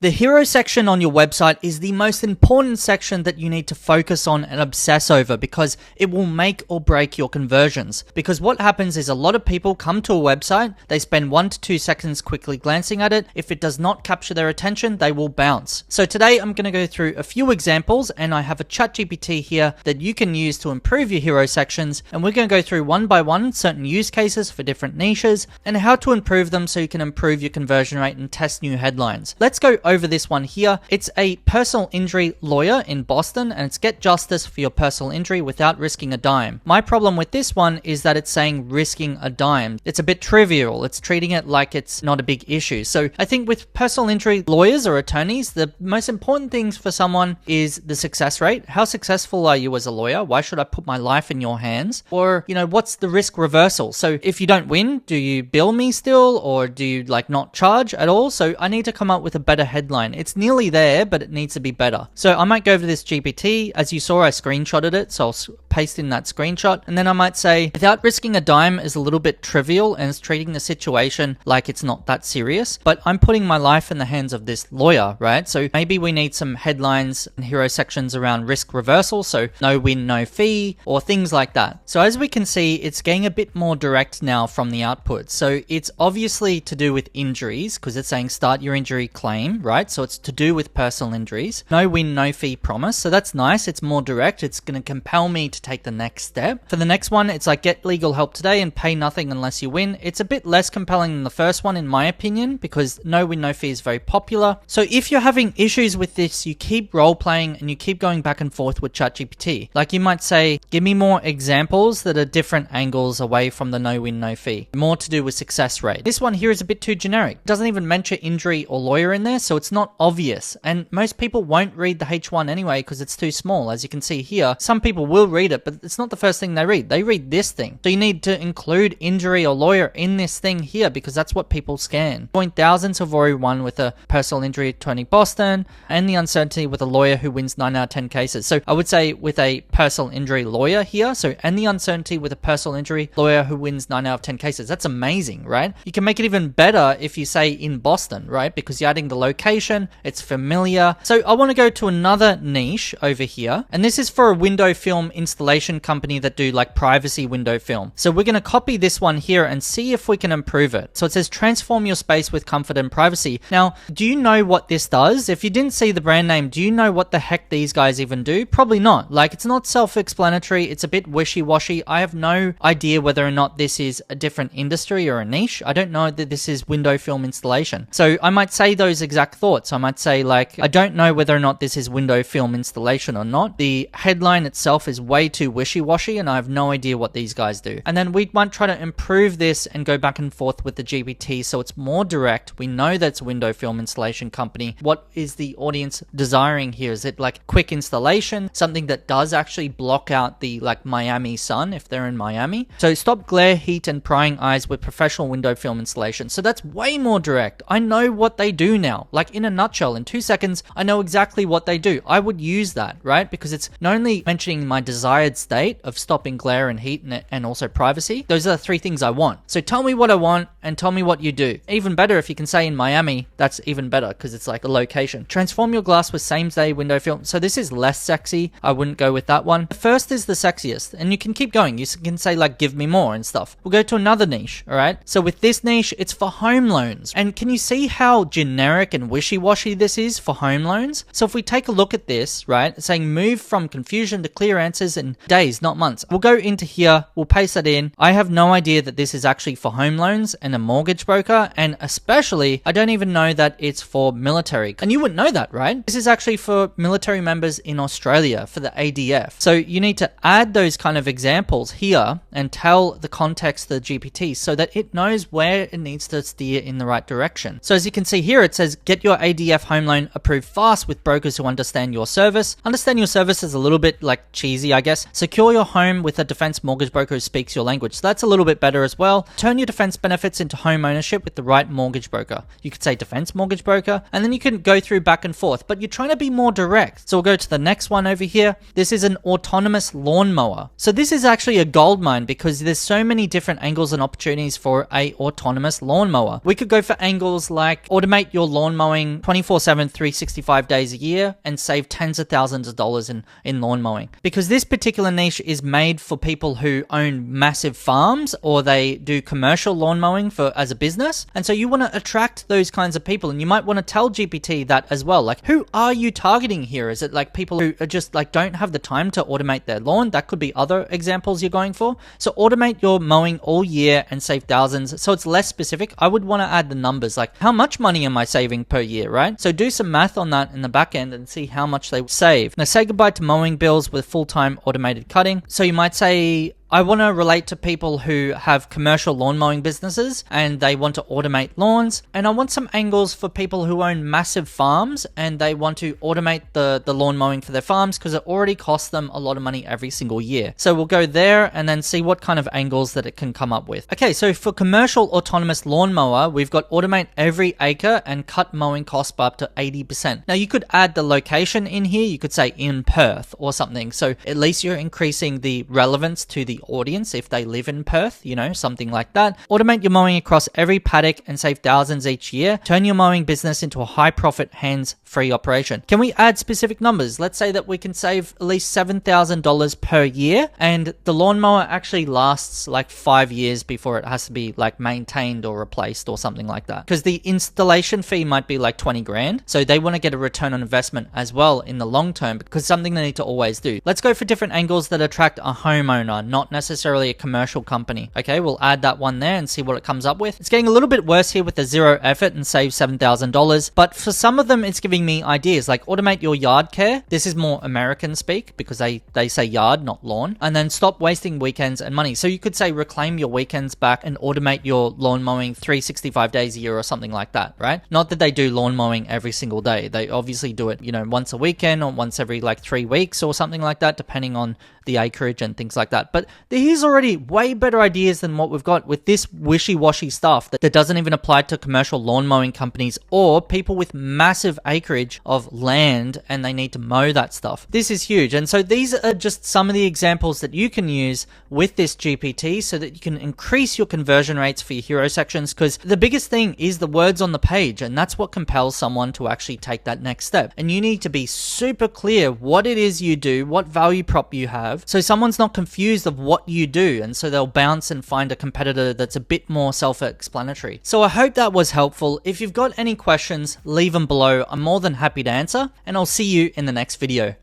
The hero section on your website is the most important section that you need to focus on and obsess over because it will make or break your conversions. Because what happens is a lot of people come to a website, they spend 1 to 2 seconds quickly glancing at it. If it does not capture their attention, they will bounce. So today I'm going to go through a few examples, and I have a ChatGPT here that you can use to improve your hero sections, and we're going to go through one by one certain use cases for different niches and how to improve them so you can improve your conversion rate and test new headlines. Let's go over this one here. It's a personal injury lawyer in Boston, and it's get justice for your personal injury without risking a dime. My problem with this one is that it's saying risking a dime. It's a bit trivial. It's treating it like it's not a big issue. So I think with personal injury lawyers or attorneys, the most important things for someone is the success rate. How successful are you as a lawyer? Why should I put my life in your hands? Or, what's the risk reversal? So if you don't win, do you bill me still, or do you not charge at all? So I need to come up with a better headline. It's nearly there, but it needs to be better. So I might go over this GPT. As you saw, I screenshotted it, so I'll paste in that screenshot. And then I might say, without risking a dime is a little bit trivial and it's treating the situation like it's not that serious, but I'm putting my life in the hands of this lawyer, right? So maybe we need some headlines and hero sections around risk reversal, so no win, no fee, or things like that. So as we can see, it's getting a bit more direct now from the output. So it's obviously to do with injuries because it's saying start your injury claim, right? So it's to do with personal injuries. No win, no fee promise. So that's nice. It's more direct. It's going to compel me to take the next step. For the next one, it's like get legal help today and pay nothing unless you win. It's a bit less compelling than the first one in my opinion because no win, no fee is very popular. So if you're having issues with this, you keep role playing and you keep going back and forth with ChatGPT. Like you might say, give me more examples that are different angles away from the no win, no fee. More to do with success rate. This one here is a bit too generic. It doesn't even mention injury or lawyer in there, so it's not obvious. And most people won't read the H1 anyway because it's too small. As you can see here, some people will read it, but it's not the first thing they read. They read this thing. So you need to include injury or lawyer in this thing here because that's what people scan. Thousands have already won with a personal injury attorney Boston and the uncertainty with a lawyer who wins 9 out of 10 cases. So I would say with a personal injury lawyer here, and the uncertainty with a personal injury lawyer who wins 9 out of 10 cases. That's amazing, right? You can make it even better if you say in Boston, right? Because you're adding the location, it's familiar. So I want to go to another niche over here, and this is for a window film installation company that do privacy window film. So we're going to copy this one here and see if we can improve it. So it says transform your space with comfort and privacy. Now, do you know what this does? If you didn't see the brand name, do you know what the heck these guys even do? Probably not. It's not self-explanatory. It's a bit wishy-washy. I have no idea whether or not this is a different industry or a niche. I don't know that this is window film installation. So I might say those exact thoughts. I might say I don't know whether or not this is window film installation or not. The headline itself is way too wishy-washy and I have no idea what these guys do. And then we might try to improve this and go back and forth with the GPT so it's more direct. We know that's a window film installation company. What is the audience desiring here? Is it quick installation? Something that does actually block out the Miami sun if they're in Miami? So stop glare, heat and prying eyes with professional window film installation. So that's way more direct. I know what they do now. In a nutshell, in 2 seconds, I know exactly what they do. I would use that, right? Because it's not only mentioning my desired state of stopping glare and heat and also privacy. Those are the 3 things I want. So tell me what I want and tell me what you do. Even better if you can say in Miami, that's even better because it's the location. Transform your glass with same-day window film. So this is less sexy. I wouldn't go with that one. The first is the sexiest and you can keep going. You can say give me more and stuff. We'll go to another niche, all right? So with this niche, it's for home loans. And can you see how generic and wishy-washy this is for home loans? So if we take a look at this, right, it's saying move from confusion to clear answers in days, not months. We'll go into here, we'll paste that in. I have no idea that this is actually for home loans and a mortgage broker, and especially, I don't even know that it's for military. And you wouldn't know that, right? This is actually for military members in Australia, for the ADF. So you need to add those kind of examples here and tell the context of the GPT so that it knows where it needs to steer in the right direction. So as you can see here, it says, get your ADF home loan approved fast with brokers who understand your service. Understand your service is a little bit cheesy, I guess. Secure your home with a defense mortgage broker who speaks your language. So that's a little bit better as well. Turn your defense benefits into home ownership with the right mortgage broker. You could say defense mortgage broker, and then you can go through back and forth, but you're trying to be more direct. So we'll go to the next one over here. This is an autonomous lawnmower. So this is actually a goldmine because there's so many different angles and opportunities for a autonomous lawnmower. We could go for angles like automate your lawnmower mowing 24/7, 365 days a year and save tens of thousands of dollars in lawn mowing. Because this particular niche is made for people who own massive farms or they do commercial lawn mowing as a business. And so you want to attract those kinds of people, and you might want to tell GPT that as well. Like, who are you targeting here? Is it like people who are just like don't have the time to automate their lawn? That could be other examples you're going for. So automate your mowing all year and save thousands. So it's less specific. I would want to add the numbers, like how much money am I saving per year, right? So do some math on that in the back end and see how much they save. Now say goodbye to mowing bills with full-time automated cutting. So you might say, I want to relate to people who have commercial lawn mowing businesses and they want to automate lawns. And I want some angles for people who own massive farms and they want to automate the lawn mowing for their farms because it already costs them a lot of money every single year. So we'll go there and then see what kind of angles that it can come up with. Okay, so for commercial autonomous lawnmower, we've got automate every acre and cut mowing costs by up to 80%. Now you could add the location in here. You could say in Perth or something. So at least you're increasing the relevance to the audience if they live in Perth, something like that. Automate your mowing across every paddock and save thousands each year. Turn your mowing business into a high profit, hands-free operation. Can we add specific numbers? Let's say that we can save at least $7,000 per year and the lawnmower actually lasts like 5 years before it has to be like maintained or replaced or something like that. Because the installation fee might be like 20 grand. So they want to get a return on investment as well in the long term because something they need to always do. Let's go for different angles that attract a homeowner, not necessarily a commercial company. Okay, we'll add that one there and see what it comes up with. It's getting a little bit worse here with the zero effort and save $7,000, but for some of them it's giving me ideas like automate your yard care. This is more American speak because they say yard, not lawn. And then stop wasting weekends and money. So you could say reclaim your weekends back and automate your lawn mowing 365 days a year or something like that, right? Not that they do lawn mowing every single day. They obviously do it, once a weekend or once every like 3 weeks or something like that, depending on the acreage and things like that. But here's already way better ideas than what we've got with this wishy-washy stuff that doesn't even apply to commercial lawn mowing companies or people with massive acreage of land and they need to mow that stuff. This is huge. And so these are just some of the examples that you can use with this GPT so that you can increase your conversion rates for your hero sections, because the biggest thing is the words on the page, and that's what compels someone to actually take that next step. And you need to be super clear what it is you do, what value prop you have, so someone's not confused of what you do, and so they'll bounce and find a competitor that's a bit more self-explanatory. So I hope that was helpful. If you've got any questions, leave them below. I'm more than happy to answer, and I'll see you in the next video.